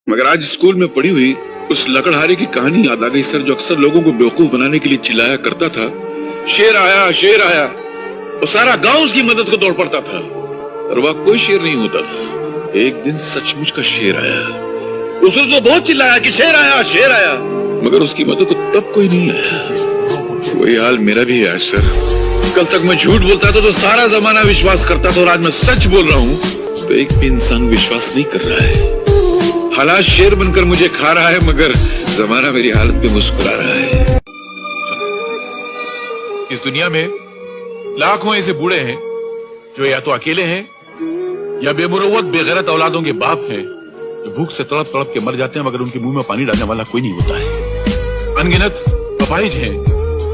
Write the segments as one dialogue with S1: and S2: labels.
S1: मगर आज स्कूल में पढ़ी हुई उस लकड़हारे की कहानी याद आ गई सर, जो अक्सर लोगों को बेवकूफ बनाने के लिए चिल्लाया करता था, शेर आया शेर आया, और सारा गांव उसकी मदद को दौड़ पड़ता था, और वह कोई शेर नहीं होता था। एक दिन सचमुच का शेर आया, उसने तो बहुत चिल्लाया कि शेर आया, मगर उसकी मदद को तब कोई नहीं आया। वही हाल मेरा भी है आज सर। कल तक मैं झूठ बोलता था तो सारा जमाना विश्वास करता था, और आज मैं सच बोल रहा हूँ तो एक भी इंसान विश्वास नहीं कर रहा है। हालात शेर बनकर मुझे खा रहा है, मगर जमाना मेरी हालत पे मुस्कुरा रहा है।
S2: इस दुनिया में लाखों ऐसे बूढ़े हैं जो या तो अकेले हैं या बेमुरव्वत बेगैरत औलादों के बाप हैं, जो भूख से तड़प तड़प के मर जाते हैं, मगर उनके मुंह में पानी डालने वाला कोई नहीं होता है। अनगिनत अपाहिज हैं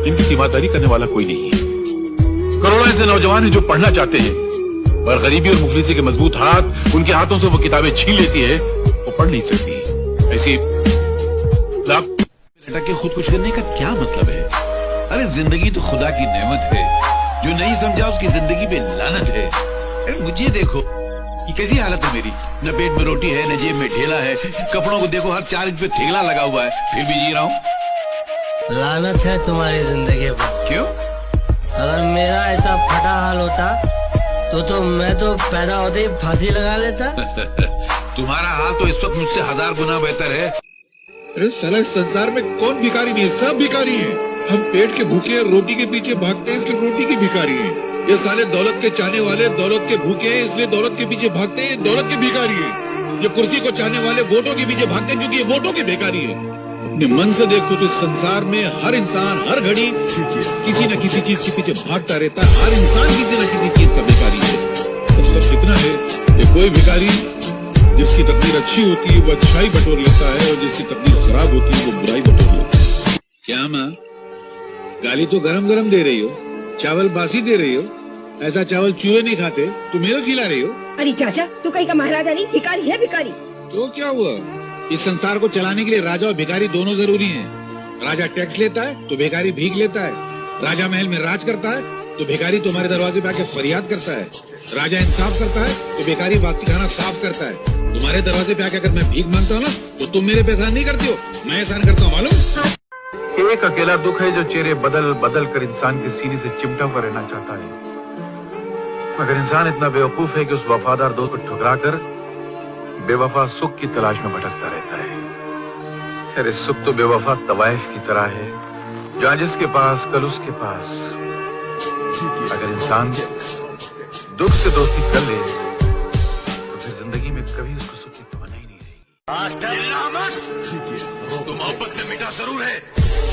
S2: जिनकी तीमारदारी करने वाला कोई नहीं है। करोड़ों ऐसे नौजवान हैं जो पढ़ना चाहते हैं, पर गरीबी और मुफलिसी के मजबूत हाथ उनके हाथों से वो किताबें छीन लेती है, वो पढ़ नहीं सकती। ऐसी
S3: लटक के खुद कुछ करने का क्या मतलब है? अरे जिंदगी तो खुदा की नेमत है, जो नहीं समझा उसकी जिंदगी पे लानत है। अरे मुझे देखो, ये कैसी हालत है मेरी, न पेट में रोटी है, न जेब में ढेला है, कपड़ों को देखो हर 4 इंच पे थेगला लगा हुआ है, फिर भी जी रहा हूँ।
S4: लानत है तुम्हारी जिंदगी पर।
S3: क्यों?
S4: अगर मेरा ऐसा फटा हाल होता तो मैं तो पैदा होते ही फांसी लगा लेता।
S3: तुम्हारा हाल तो इस वक्त मुझसे 1000 गुना बेहतर है।
S5: अरे साला इस संसार में कौन भिखारी नहीं है, सब भिखारी हैं। हम पेट के भूखे हैं, रोटी के पीछे भागते हैं, इसलिए रोटी की भिखारी हैं। ये साले दौलत के चाहने वाले दौलत के भूखे हैं, इसलिए दौलत के पीछे भागते हैं, दौलत के भिखारी हैं। ये कुर्सी को चाहने वाले वोटों के पीछे भागते हैं, क्योंकि ये वोटों के भिखारी हैं। अपने मन से देखो तो इस संसार में हर इंसान हर घड़ी किसी न किसी चीज के पीछे भागता रहता है। हर इंसान किसी न किसी चीज का भिखारी है। तो सब कितना है कि कोई भिखारी जिसकी तकदीर अच्छी होती है वो अच्छाई बटोर लेता है, और जिसकी तकदीर खराब होती है वो बुराई बटोर लेता है। क्या माँ, गाली तो गरम गरम दे रही हो, चावल बासी दे रही हो, ऐसा चावल चूहे नहीं खाते, तुम मेरे खिला रही हो।
S6: अरे चाचा, तू कहीं का महाराजा नहीं, भिखारी है भिखारी।
S5: तो क्या हुआ, इस संसार को चलाने के लिए राजा और भिखारी दोनों जरूरी हैं। राजा टैक्स लेता है तो भिखारी भीख लेता है। राजा महल में राज करता है तो भिखारी तुम्हारे दरवाजे पे आके फरियाद करता है। राजा इंसाफ करता है तो भिखारी बाकी खाना साफ करता है। तुम्हारे दरवाजे पे आके अगर मैं भीख मांगता हूँ ना तो तुम मेरे पे एहसान नहीं करती हो, मैं एहसान करता हूँ, मालूम।
S2: एक अकेला दुख है जो चेहरे बदल बदल कर इंसान के सीने से चिमटा हुआ रहना चाहता है, मगर इंसान इतना बेवकूफ है कि उस वफादार दोस्त को ठुकरा कर बेवफा सुख की तलाश में भटकता रहता है। अरे सुख तो बेवफा तवाइफ की तरह है, जहाँ जिसके पास कल उसके पास। अगर इंसान दुख से दोस्ती कर ले तो फिर जिंदगी में कभी उसको सुख की तमन्ना ही नहीं रहेगी।
S3: तो मोहब्बत से मीठा जरूर है,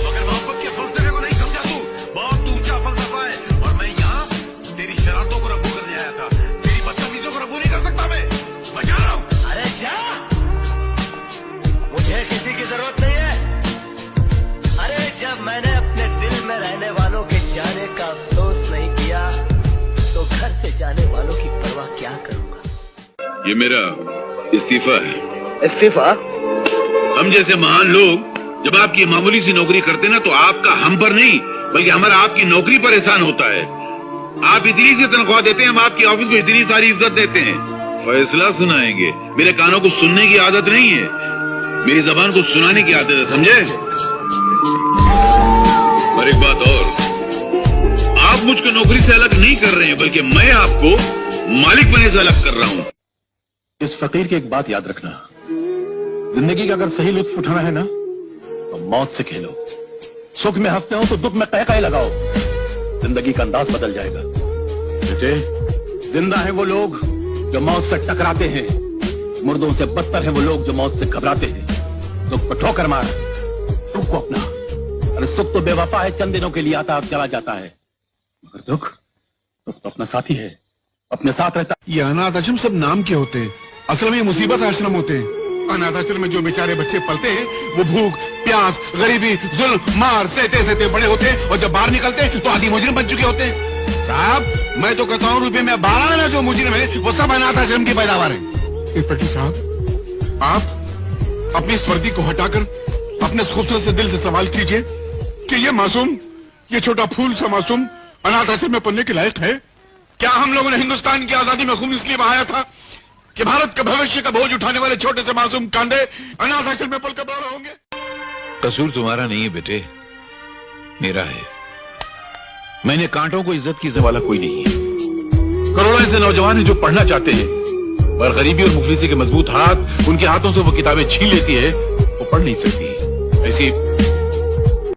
S3: मगर मोहब्बत के फलसफे को नहीं समझा तू। बहुत ऊंचा फलसफा है, और मैं यहाँ तेरी शरारतों को रफू करने आया था, तेरी बदतमीजों को रफू नहीं कर सकता मैं जा रहा हूँ।
S4: अरे क्या, मुझे किसी की जरूरत नहीं है। अरे जब मैंने अपने दिल में रहने वालों के जाने का अफसोस नहीं किया तो घर से जाने वालों की परवाह क्या करूँगा।
S1: ये मेरा इस्तीफा है।
S4: इस्तीफा?
S1: हम जैसे महान लोग जब आपकी मामूली सी नौकरी करते ना, तो आपका हम पर नहीं बल्कि हमारा आपकी नौकरी पर एहसान होता है। आप इतनी सी तनख्वाह देते हैं, हम आपकी ऑफिस को इतनी सारी इज्जत देते हैं। फैसला सुनाएंगे, मेरे कानों को सुनने की आदत नहीं है, मेरी जबान को सुनाने की आदत है, समझे। और एक बात और, आप मुझको नौकरी से अलग नहीं कर रहे हैं, बल्कि मैं आपको मालिक बनने से अलग कर रहा हूं।
S2: इस फकीर की एक बात याद रखना, जिंदगी का अगर सही लुत्फ उठाना है ना तो मौत से खेलो। सुख में हंसते हो तो दुख में कै लगाओ, जिंदगी का अंदाज बदल जाएगा। बेटे, जिंदा है वो लोग जो मौत से टकराते हैं, मुर्दों से बदतर है वो लोग जो मौत से घबराते हैं। सुख को ठोकर मार, सुख को अपना। अरे सुख तो बेवफा है, चंद दिनों के लिए आता चला जाता है, मगर दुख तो अपना साथी है, अपने साथ रहता।
S5: ये अनाथ आश्रम सब नाम के होते हैं, असल में ये मुसीबत आश्रम होते हैं। अनाथ आश्रम में जो बेचारे बच्चे पलते हैं वो भूख प्यास गरीबी जुल्म मार सहते सहते बड़े होते हैं, और जब बाहर निकलते हैं तो आदि मुजरिम बन चुके होते हैं। साहब, मैं तो कहता हूँ रुपये में 12 आना जो मुजरिम है वो सब अनाथ आश्रम की पैदावार है। इंस्पेक्टर साहब, आप अपनी इस वर्दी को हटाकर अपने खूबसूरत से दिल से सवाल कीजिए कि ये मासूम, ये छोटा फूल सा मासूम अनाथ आश्रम में पढ़ने के लायक है क्या? हम लोगों ने हिंदुस्तान की आजादी में खून इसलिए बहाया था
S1: कि भारत का भविष्य का बोझ उठाने वाले छोटे से मासूम कांधे अनाथ आश्रम में पलकर बड़ा होंगे?
S3: कसूर तुम्हारा नहीं है बेटे, मेरा है। मैंने कांटों को इज्जत की वाला कोई नहीं है।
S2: करोड़ों ऐसे नौजवान हैं जो पढ़ना चाहते हैं, पर गरीबी और मुफलिसी के मजबूत हाथ उनके हाथों से वो किताबें छीन लेती है, वो पढ़ नहीं सकती। ऐसी